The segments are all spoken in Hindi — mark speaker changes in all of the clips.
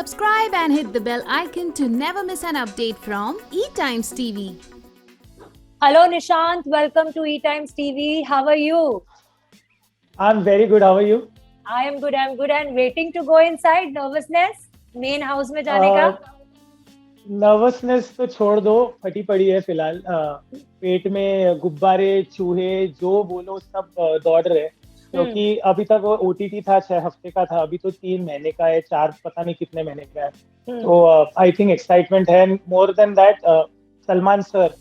Speaker 1: Subscribe and hit the bell icon to never miss an update from eTimes TV.
Speaker 2: Hello Nishant, welcome to eTimes TV. How are you?
Speaker 3: I'm very good. How are you?
Speaker 2: I am good and waiting to go inside. Nervousness? Main house में जाने का?
Speaker 3: नर्वसनेस तो छोड़ दो, फटी पड़ी है फिलहाल। पेट में गुब्बारे, चूहे, जो बोलो सब दौड़ रहे, क्योंकि अभी तक वो ओटीटी था 6 हफ्ते का था, अभी तो 3 महीने का है, 4 पता नहीं कितने महीने का है। तो आई थिंक एक्साइटमेंट है। More than that, Salman sir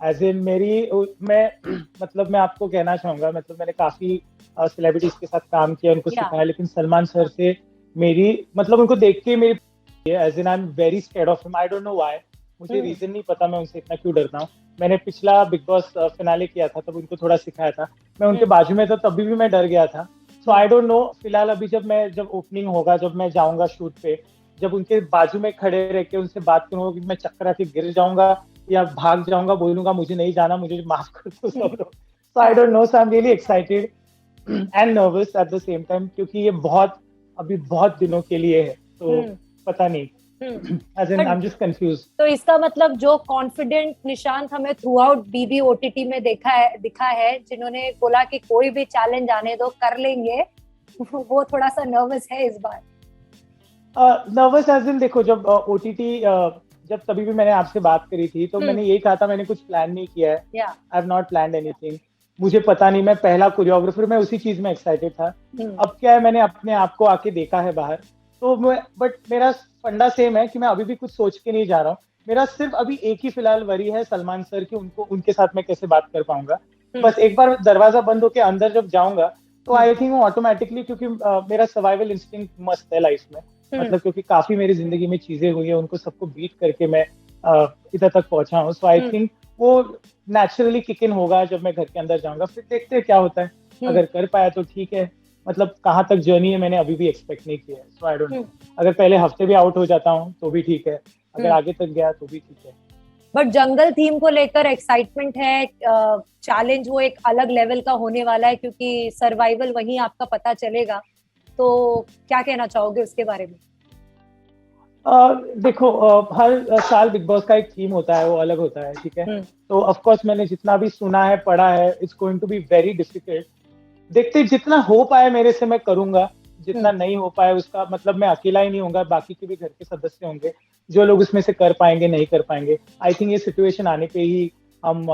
Speaker 3: as in मैं आपको कहना चाहूंगा, मतलब मैंने काफी सेलिब्रिटीज के साथ काम किया, उनको सिखाया, लेकिन सलमान सर से मेरी उनको देख के मेरी as in I am very scared of him. I don't know why, मुझे रीजन नहीं पता मैं उनसे इतना क्यों डरता हूँ। मैंने पिछला बिग बॉस फिनाले किया था, तब उनको थोड़ा सिखाया था, मैं उनके बाजू में था तभी भी मैं डर गया था। सो आई डोंट नो, फिलहाल अभी जब ओपनिंग होगा, जब मैं जाऊंगा शूट पे, जब उनके बाजू में खड़े रह के उनसे बात करूंगा कि मैं चक्कर आके गिर जाऊंगा या भाग जाऊंगा, बोलूंगा मुझे नहीं जाना, मुझे माफ कर दो सब लोग। So I don't know, so I am really excited and nervous at the same time, क्योंकि ये अभी बहुत दिनों के लिए है, तो पता नहीं। As in, I'm just confused.
Speaker 2: तो इसका मतलब जो कॉन्फिडेंट निशांत हमें थ्रू आउट बीबी ओटीटी में दिखा है, जिन्होंने बोला कि कोई भी चैलेंज आने दो, कर लेंगे, वो थोड़ा सा नर्वस है इस बार।
Speaker 3: नर्वस एज इन, देखो जब ओटीटी जब तभी भी मैंने आपसे बात करी थी, तो मैंने यही कहा था, मैंने कुछ प्लान नहीं किया है। I have not planned anything. मुझे पता नहीं, मैं पहला कोरियोग्राफर, मैं उसी चीज में एक्साइटेड था। अब क्या है, मैंने अपने आप को आके देखा है बाहर, तो बट मेरा फंडा सेम है कि मैं अभी भी कुछ सोच के नहीं जा रहा हूँ। मेरा सिर्फ अभी एक ही फिलहाल वरी है सलमान सर की, उनके साथ मैं कैसे बात कर पाऊंगा। बस एक बार दरवाजा बंद होके अंदर जब जाऊंगा, तो आई थिंक वो ऑटोमेटिकली, क्योंकि मेरा सर्वाइवल इंस्टिंक्ट मस्त है लाइफ में, मतलब क्योंकि काफी मेरी जिंदगी में चीजें हुई है, उनको सबको बीट करके मैं इधर तक पहुंचा हूँ। सो आई थिंक वो नेचुरली किक इन होगा जब मैं घर के अंदर जाऊंगा, फिर देखते हैं क्या होता है। अगर कर पाया तो ठीक है, मतलब कहाँ तक जर्नी है मैंने अभी भी एक्सपेक्ट नहीं किया है। सो आई डोंट नो, अगर पहले हफ्ते भी आउट हो जाता हूँ तो भी ठीक है, अगर आगे तक गया तो भी ठीक है।
Speaker 2: बट जंगल थीम को लेकर एक्साइटमेंट है, चैलेंज वो एक अलग लेवल का होने वाला है, क्योंकि सर्वाइवल वहीं आपका पता चलेगा। तो क्या कहना चाहोगे उसके बारे में?
Speaker 3: देखो, हर साल बिग बॉस का एक थीम होता है, वो अलग होता है, ठीक है। तो ऑफ कोर्स मैंने जितना भी सुना है, पढ़ा है, it's going to be very difficult. देखते जितना हो पाए मेरे से मैं करूंगा, जितना नहीं हो पाए उसका मतलब मैं अकेला ही नहीं होऊंगा, बाकी के भी घर के सदस्य होंगे जो लोग उसमें से कर पाएंगे, नहीं कर पाएंगे। आई थिंक ये सिचुएशन आने पे ही हम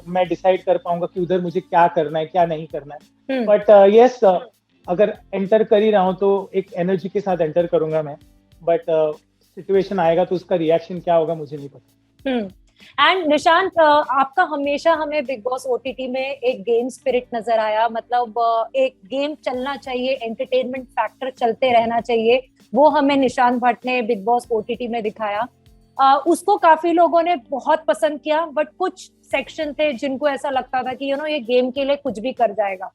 Speaker 3: मैं डिसाइड कर पाऊंगा कि उधर मुझे क्या करना है, क्या नहीं करना है। बट यस, अगर एंटर कर ही रहा हूँ तो एक एनर्जी के साथ एंटर करूंगा मैं, बट सिचुएशन आएगा तो उसका रिएक्शन क्या होगा मुझे नहीं पता।
Speaker 2: एंड निशांत, आपका हमेशा हमें बिग बॉस ओटीटी में एक गेम स्पिरिट नजर आया, मतलब एक गेम चलना चाहिए, एंटरटेनमेंट फैक्टर चलते रहना चाहिए, वो हमें निशांत भट्ट ने बिग बॉस ओटीटी में दिखाया। उसको काफी लोगों ने बहुत पसंद किया, बट कुछ सेक्शन थे जिनको ऐसा लगता था कि ये गेम के लिए कुछ भी कर जाएगा।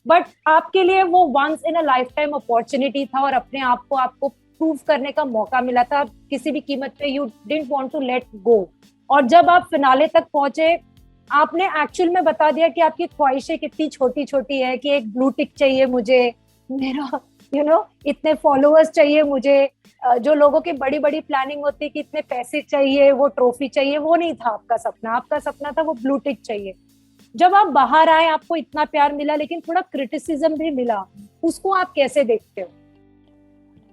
Speaker 2: बट आपके लिए वो once in a lifetime opportunity था, और अपने आप को आपको प्रूव करने का मौका मिला था किसी भी कीमत पे। You didn't want to let go, और जब आप फिनाले तक पहुंचे, आपने एक्चुअल में बता दिया कि आपकी ख्वाहिशें कितनी छोटी छोटी है, कि एक ब्लू टिक चाहिए मुझे, मेरा इतने फॉलोअर्स चाहिए मुझे, जो लोगों की बड़ी बड़ी प्लानिंग होती है कि इतने पैसे चाहिए, वो ट्रॉफी चाहिए, वो नहीं था आपका सपना। आपका सपना था वो ब्लू टिक चाहिए। जब आप बाहर आए, आपको इतना प्यार मिला, लेकिन थोड़ा क्रिटिसिज्म भी मिला, उसको आप कैसे देखते हो?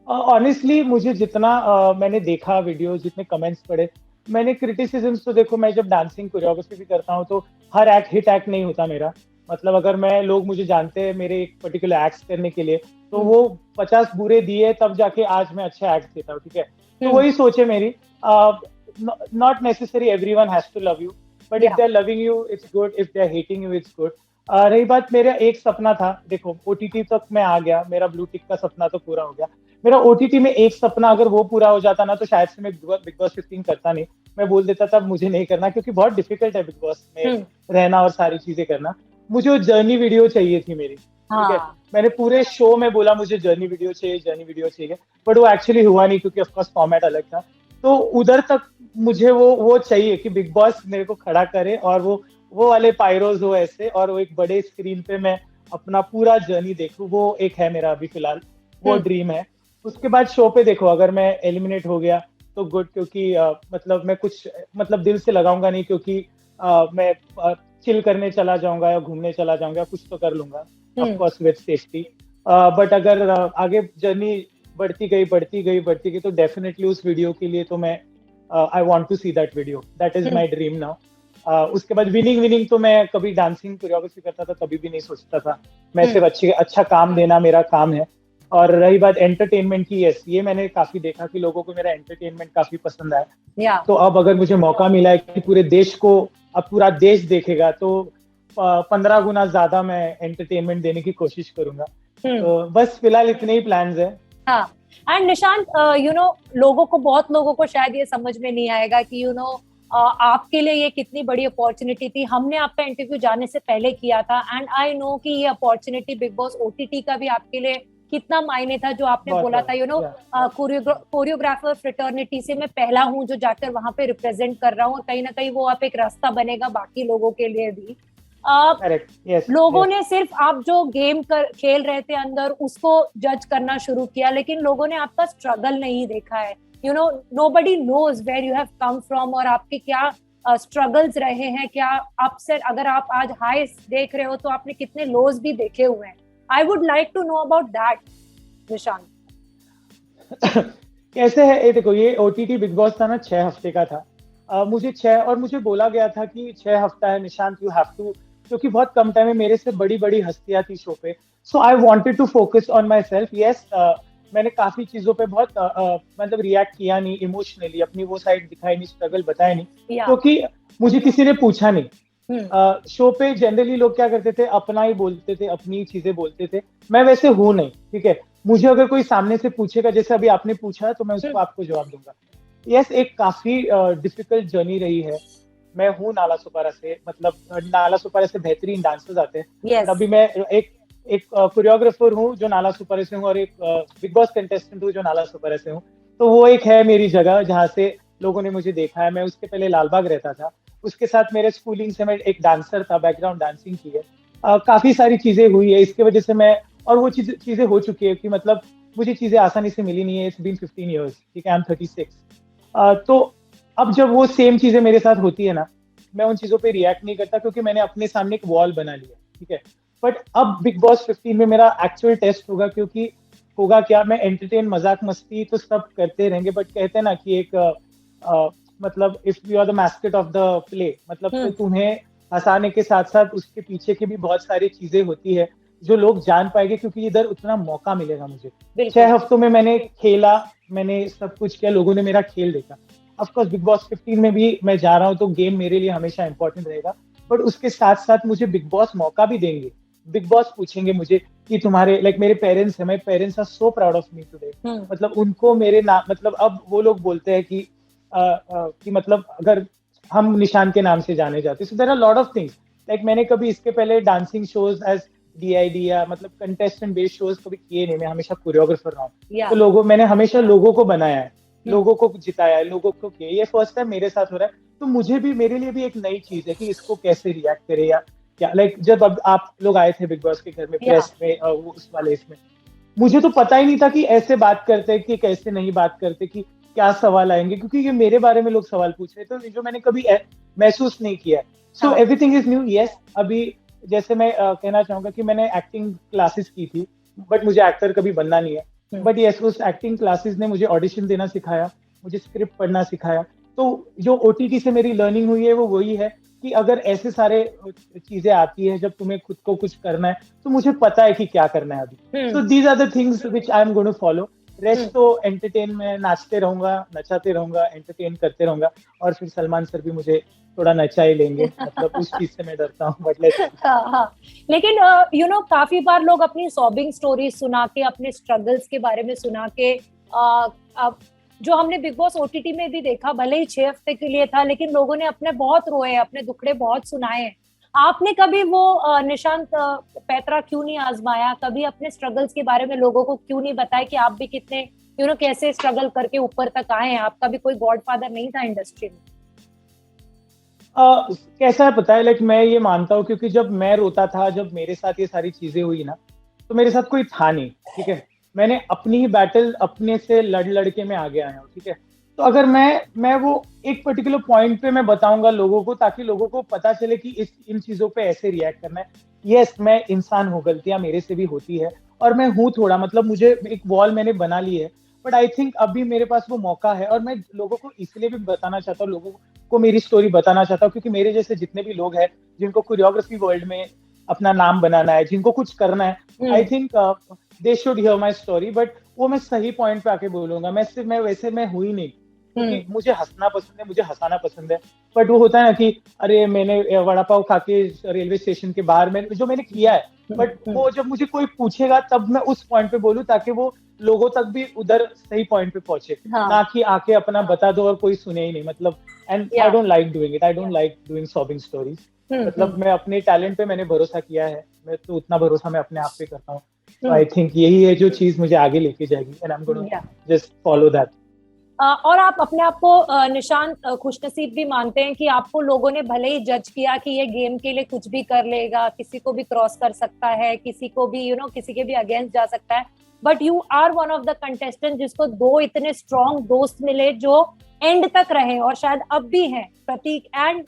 Speaker 3: ऑनेस्टली मुझे जितना मैंने देखा वीडियो, जितने कमेंट्स पढ़े, मैंने क्रिटिसिज्म तो देखो, मैं जब डांसिंग कोरियोग्राफी भी करता हूँ तो हर एक्ट हिट एक्ट नहीं होता मेरा। मतलब अगर लोग मुझे जानते हैं मेरे एक पर्टिकुलर एक्ट करने के लिए, तो वो 50 बुरे दिए तब जाके आज मैं अच्छा एक्ट देता हूँ, ठीक है। तो वही सोच है मेरी। Not necessary everyone has to love you, but if they are loving you it's good, if they are hating you it's good. रही बात, मेरा एक सपना था, देखो ओटीटी तक मैं आ गया, मेरा ब्लू टिक का सपना तो पूरा हो गया। मेरा ओटीटी में एक सपना अगर वो पूरा हो जाता ना, तो शायद से मैं बिग बॉस 15 करता नहीं। मैं बोल देता था मुझे नहीं करना, क्योंकि बहुत डिफिकल्ट है बिग बॉस में रहना और सारी चीजें करना। मुझे वो जर्नी वीडियो चाहिए थी मेरी, ठीक है। मैंने पूरे शो में बोला मुझे जर्नी वीडियो चाहिए, बट वो एक्चुअली हुआ नहीं, क्योंकि ऑफकोर्स फॉर्मेट अलग था। तो उधर तक मुझे वो चाहिए कि बिग बॉस मेरे को खड़ा करे, और वो वाले पायरोज हो ऐसे, और वो एक बड़े स्क्रीन पे मैं अपना पूरा जर्नी देखूं। वो एक है मेरा अभी फिलहाल, वो ड्रीम है। उसके बाद शो पे देखो, अगर मैं एलिमिनेट हो गया तो गुड, क्योंकि मतलब मैं कुछ मतलब दिल से लगाऊंगा नहीं, क्योंकि मैं चिल करने चला जाऊंगा या घूमने चला जाऊंगा, कुछ तो कर लूंगा of course with safety. But अगर आगे जर्नी बढ़ती गई तो डेफिनेटली उस वीडियो के लिए तो मैं I want to see that video, that is my dream now. उसके बाद विनिंग तो मैं कभी डांसिंग कोरियोग्राफी करता था कभी भी नहीं सोचता था। मैं सिर्फ अच्छा काम देना मेरा काम है। और रही बात एंटरटेनमेंट की, यस, ये मैंने काफी देखा कि लोगों को मेरा एंटरटेनमेंट काफी पसंद आया। तो अब अगर मुझे मौका मिला है कि पूरे देश को, अब पूरा देश देखेगा, तो 15 गुना ज्यादा मैं एंटरटेनमेंट देने की कोशिश करूंगा। तो बस फिलहाल इतने ही प्लान्स है।
Speaker 2: हाँ, एंड निशांत, बहुत लोगों को शायद ये समझ में नहीं आएगा कि आपके लिए ये कितनी बड़ी अपॉर्चुनिटी थी। हमने आपका इंटरव्यू जाने से पहले किया था, एंड आई नो कि ये अपॉर्चुनिटी बिग बॉस ओटीटी का भी आपके लिए कितना मायने था। जो आपने बोला था कोरियोग्राफर फ्रेटर्निटी से मैं पहला हूँ जो जाकर वहां पे रिप्रेजेंट कर रहा हूँ, और कहीं ना कहीं वो आप एक रास्ता बनेगा बाकी लोगों के लिए भी। लोगों ने सिर्फ आप जो गेम खेल रहे थे अंदर उसको जज करना शुरू किया, लेकिन लोगों ने आपका स्ट्रगल नहीं देखा है। Nobody knows where you have come from, और आपके क्या स्ट्रगल्स रहे हैं, क्या अपसेट। अगर आप आज हाई देख रहे हो तो आपने कितने लोज भी देखे हुए हैं। I would like to know about that, Nishant.
Speaker 3: कैसे है ये, देखो, ये ओटीटी बिग बॉस था ना, 6 हफ्ते का था। मुझे बोला गया था कि 6 हफ्ता है निशांत, यू हैव टू, क्योंकि बहुत कम टाइम है, मेरे से बड़ी बड़ी हस्तियां थी शो पे। So I wanted to focus on myself. Yes, मैंने काफी चीजों पे बहुत मतलब रिएक्ट किया नहीं इमोशनली, अपनी वो साइड दिखाई नहीं, स्ट्रगल बताया नहीं, क्योंकि मुझे किसी ने पूछा नहीं। शो पे जनरली लोग क्या करते थे, अपना ही बोलते थे, अपनी चीजें बोलते थे। मैं वैसे हूं नहीं, ठीक है। मुझे अगर कोई सामने से पूछेगा, जैसे अभी आपने पूछा, तो मैं उसको आपको जवाब दूंगा। यस, एक काफी डिफिकल्ट जर्नी रही है। मैं हूँ नाला सुपारा से, मतलब नाला सुपारा से बेहतरीन डांसर्स आते हैं। अभी मैं एक कोरियोग्राफर हूँ जो नाला सुपारा से हूँ, और एक बिग बॉस कंटेस्टेंट हूँ जो नाला सुपारा से हूँ। तो वो एक है मेरी जगह जहाँ से लोगों ने मुझे देखा है। मैं उसके पहले लालबाग रहता था, उसके साथ मेरे स्कूलिंग से मैं एक डांसर था, बैकग्राउंड डांसिंग की है। काफी सारी चीजें हुई है इसके वजह से मैं, और वो चीजें हो चुकी है कि मतलब मुझे चीजें आसानी से मिली नहीं है। इट्स बीन 15 years, ठीक है, आई एम 36। तो अब जब वो सेम चीजें मेरे साथ होती है ना, मैं उन चीजों पे रिएक्ट नहीं करता, क्योंकि मैंने अपने सामने एक वॉल बना लिया, ठीक है। बट अब बिग बॉस 15 में मेरा एक्चुअल टेस्ट होगा, क्योंकि होगा क्या, मैं एंटरटेन, मजाक मस्ती तो सब करते रहेंगे, बट कहते हैं ना कि एक मतलब if you are the mascot of the play, मतलब तो तुम्हें हंसाने के साथ साथ उसके पीछे की भी बहुत सारी चीजें होती है जो लोग जान पाएंगे, क्योंकि इधर उतना मौका मिलेगा मुझे। 6 हफ्तों में मैंने खेला, मैंने सब कुछ किया, लोगों ने मेरा खेल देखा। ऑफ कोर्स बिग बॉस 15 में भी मैं जा रहा हूँ, तो गेम मेरे लिए हमेशा इंपॉर्टेंट रहेगा। बट उसके साथ साथ मुझे बिग बॉस मौका भी देंगे। बिग बॉस पूछेंगे मुझे कि तुम्हारे मेरे पेरेंट्स है, my parents are so proud of me today. मतलब उनको मेरे नाम, मतलब अब वो लोग बोलते हैं कि मतलब अगर हम निशान के नाम से जाने जाते, so there are lot of things. मैंने कभी इसके पहले डांसिंग शोज एज डीआईडी या मतलब कंटेस्टेंट बेस्ड शोज कभी किए नहीं। मैं हमेशा कोरियोग्राफर रहा हूँ, तो मैंने हमेशा लोगों को बनाया है, लोगों को जिताया है, लोगों को किया। ये फर्स्ट टाइम मेरे साथ हो रहा है, तो मुझे भी, मेरे लिए भी एक नई चीज है कि इसको कैसे रिएक्ट करे, या क्या। जब अब आप लोग आए थे बिग बॉस के घर में, प्रेस में, वो उस वाले इसमें, मुझे तो पता ही नहीं था कि ऐसे बात करते, कि कैसे नहीं बात करते, कि क्या सवाल आएंगे, क्योंकि ये मेरे बारे में लोग सवाल पूछ रहे थे, जो मैंने कभी महसूस नहीं किया। So everything is new. Yes, अभी जैसे मैं कहना चाहूंगा कि मैंने एक्टिंग क्लासेस की थी, बट मुझे एक्टर कभी बनना नहीं है। बट यस, उस एक्टिंग क्लासेस ने मुझे ऑडिशन देना सिखाया, मुझे स्क्रिप्ट पढ़ना सिखाया। तो जो ओटीटी से मेरी लर्निंग हुई है वो वही है कि अगर ऐसे सारे चीजें आती है, जब तुम्हें खुद को कुछ करना है, तो मुझे पता है कि क्या करना है अभी। So these are the things which I am going to follow. Rest तो एंटरटेन में नाचते रहूंगा, नचाते रहूंगा, एंटरटेन करते रहूंगा, और फिर सलमान सर भी मुझे थोड़ा नचा ही लेंगे। मतलब उस चीज से मैं डरता हूँ, बट
Speaker 2: लेकिन काफी बार लोग अपनी सॉबिंग स्टोरी सुना के, अपने स्ट्रगल्स के बारे में सुना के, जो हमने बिग बॉस ओटीटी में भी देखा, भले ही 6 हफ्ते के लिए था, लेकिन लोगों ने अपने बहुत रोए, अपने दुखड़े बहुत सुनाए हैं। आपने कभी वो निशांत पैतरा क्यों नहीं आजमाया? कभी अपने स्ट्रगल्स के बारे में लोगों को क्यों नहीं बताया कि आप भी कितने कैसे स्ट्रगल करके ऊपर तक आए हैं? आपका भी कोई गॉडफादर नहीं था इंडस्ट्री में?
Speaker 3: कैसा है पता है, मैं ये मानता हूँ, क्योंकि जब मैं रोता था, जब मेरे साथ ये सारी चीजें हुई ना, तो मेरे साथ कोई था नहीं, ठीक है। मैंने अपनी ही बैटल अपने से लड़ के मैं आगे आया हूँ, ठीक है। तो अगर मैं वो एक पर्टिकुलर पॉइंट पे मैं बताऊंगा लोगों को, ताकि लोगों को पता चले कि इन चीजों पे ऐसे रिएक्ट करना है। यस, मैं इंसान हूँ, गलतियां मेरे से भी होती है, और मैं हूँ थोड़ा, मतलब मुझे एक वॉल मैंने बना ली है, बट आई थिंक अभी मेरे पास वो मौका है, और मैं लोगों को इसलिए भी बताना चाहता हूँ, लोगों को मेरी स्टोरी बताना चाहता हूँ, क्योंकि मेरे जैसे जितने भी लोग हैं जिनको कोरियोग्राफी वर्ल्ड में अपना नाम बनाना है, जिनको कुछ करना है, I think they should hear my story. But वो मैं सही पॉइंट पे आके बोलूंगा। मैं वैसे मैं हुई नहीं, क्योंकि मुझे हंसना पसंद है, मुझे हंसाना पसंद है। बट वो होता है ना कि अरे मैंने वड़ा पाव खा के रेलवे स्टेशन के बाहर मैंने किया है, बट वो जब मुझे कोई पूछेगा तब मैं उस पॉइंट पे बोलूं, ताकि वो लोगों तक भी उधर सही पॉइंट पे पहुंचे, ना कि आके अपना बता दो और कोई सुने ही नहीं, मतलब। And I don't like doing it, I don't like doing sobbing stories. मतलब मैं अपने टैलेंट पे मैंने भरोसा किया है, मैं तो उतना भरोसा मैं अपने आप पे करता हूँ। तो आई थिंक यही है जो चीज मुझे आगे लेके जाएगी, and I am gonna just follow that.
Speaker 2: और आप अपने आप को निशांत खुशनसीब भी मानते हैं कि आपको लोगों ने भले ही जज किया कि ये गेम के लिए कुछ भी कर लेगा, किसी को भी क्रॉस कर सकता है, किसी को भी किसी के भी अगेंस्ट जा सकता है, but you are one of the contestant जिसको 2 इतने स्ट्रॉन्ग दोस्त मिले जो एंड तक रहे, और शायद अब भी हैं, प्रतीक एंड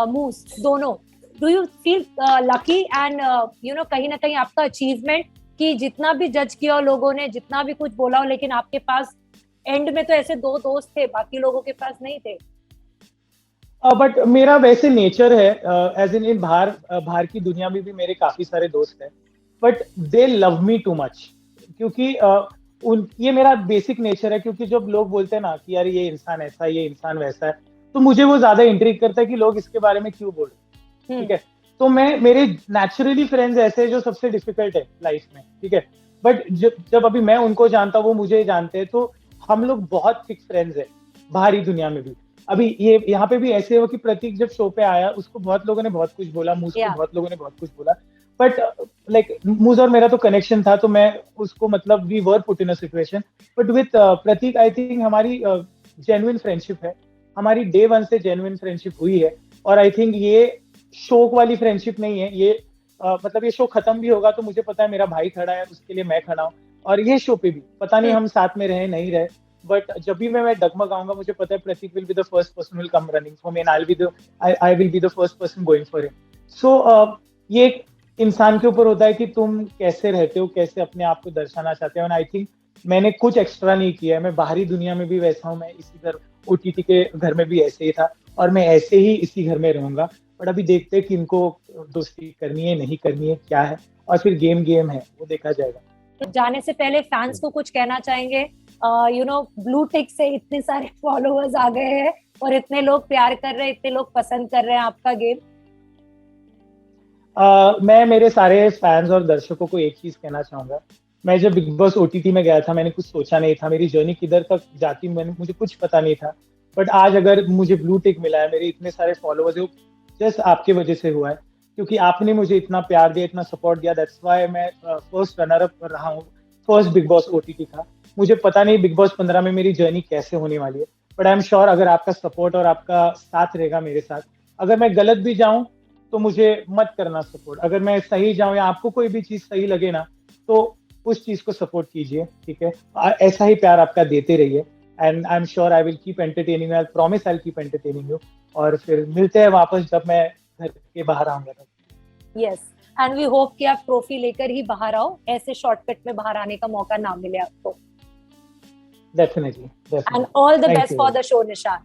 Speaker 2: मूस दोनों। Do you feel lucky and कहीं ना कहीं आपका अचीवमेंट कि जितना भी जज किया लोगों ने, जितना भी कुछ बोला हो, लेकिन आपके पास एंड में तो ऐसे 2 दोस्त थे, बाकी लोगों के पास नहीं थे।
Speaker 3: बट मेरा वैसे नेचर है, एज इन बाहर की दुनिया में भी मेरे काफी सारे दोस्त हैं, but they love me too much, क्योंकि ये मेरा बेसिक नेचर है। क्योंकि जब लोग बोलते हैं ना कि यार ये इंसान ऐसा है, ये इंसान वैसा है, तो मुझे वो ज्यादा इंट्रिग करता है कि लोग इसके बारे में क्यों बोल रहे हैं, ठीक है। तो मेरे नेचुरली फ्रेंड्स ऐसे हैं जो सबसे डिफिकल्ट है लाइफ में, ठीक है। बट जब अभी मैं उनको जानता हूँ, वो मुझे जानते हैं, तो हम लोग बहुत थिक फ्रेंड्स है बाहरी दुनिया में भी। अभी ये यहाँ पे भी ऐसे हो कि प्रतीक जब शो पे आया, उसको बहुत लोगों ने बहुत कुछ बोला, मुझ को बहुत लोगों ने बहुत कुछ बोला, बट लाइक मुझ और मेरा तो कनेक्शन था, तो मैं उसको मतलब we were put in a situation. But with Prateek I think हमारी जेन्युइन फ्रेंडशिप है, हमारी डे 1 से जेन्युइन फ्रेंडशिप हुई है। और आई थिंक ये शौक वाली फ्रेंडशिप नहीं है, ये मतलब ये शो खत्म भी होगा तो मुझे पता है मेरा भाई खड़ा है, उसके लिए मैं खड़ा हूँ। और ये शो पे भी पता नहीं हम साथ में रहे नहीं रहे, बट जब भी मैं डगमगाऊंगा, मुझे पता है Prateek will be the first person will come running for me, and I will be the first person going for him. So ये एक इंसान के ऊपर होता है कि तुम कैसे रहते हो, कैसे अपने आप को दर्शाना चाहते हो। एंड आई थिंक मैंने कुछ एक्स्ट्रा नहीं किया है, मैं बाहरी दुनिया में भी वैसा हूँ, मैं इसी घर ओटीटी के घर में भी ऐसे ही था, और मैं ऐसे ही इसी घर में रहूंगा। बट अभी देखते हैं कि इनको दोस्ती करनी है नहीं करनी है, क्या है, और फिर गेम है, वो देखा जाएगा।
Speaker 2: जाने से पहले फैंस को कुछ कहना चाहेंगे? ब्लू टिक से इतने सारे फॉलोअर्स आ गए हैं और इतने लोग प्यार कर रहे हैं, इतने लोग पसंद कर रहे हैं आपका गेम।
Speaker 3: मैं मेरे सारे फैंस और दर्शकों को एक चीज कहना चाहूंगा। मैं जब बिग बॉस ओटीटी में गया था, मैंने कुछ सोचा नहीं था, मेरी जर्नी किधर तक जाती मुझे कुछ पता नहीं था। बट आज अगर मुझे ब्लू टिक मिला है, मेरे इतने सारे फॉलोअर्स है, जस्ट आपकी वजह से हुआ है, क्योंकि आपने मुझे इतना प्यार दिया, इतना सपोर्ट दिया। दैट्स व्हाई मैं फर्स्ट रनर अप रहा हूँ, फर्स्ट बिग बॉस ओटीटी था। मुझे पता नहीं बिग बॉस 15 में मेरी जर्नी कैसे होने वाली है, बट आई एम श्योर अगर आपका सपोर्ट और आपका साथ रहेगा मेरे साथ, अगर मैं गलत भी जाऊं तो मुझे मत करना सपोर्ट, अगर मैं सही जाऊं या आपको कोई भी चीज सही लगे ना, तो उस चीज को सपोर्ट कीजिए, ठीक है। ऐसा ही प्यार आपका देते रहिए, and I am sure I will keep entertaining you, I promise I will keep entertaining you. और फिर मिलते हैं वापस जब मैं घर के बाहर आऊंगा तब।
Speaker 2: यस, एंड वी होप कि आप ट्रॉफी लेकर ही बाहर आओ, ऐसे शॉर्टकट में बाहर आने का मौका ना मिले आपको।
Speaker 3: Definitely.
Speaker 2: And all the best for the show, Nishan.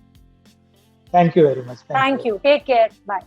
Speaker 3: Thank you very much.
Speaker 2: Thank you. Take care. Bye.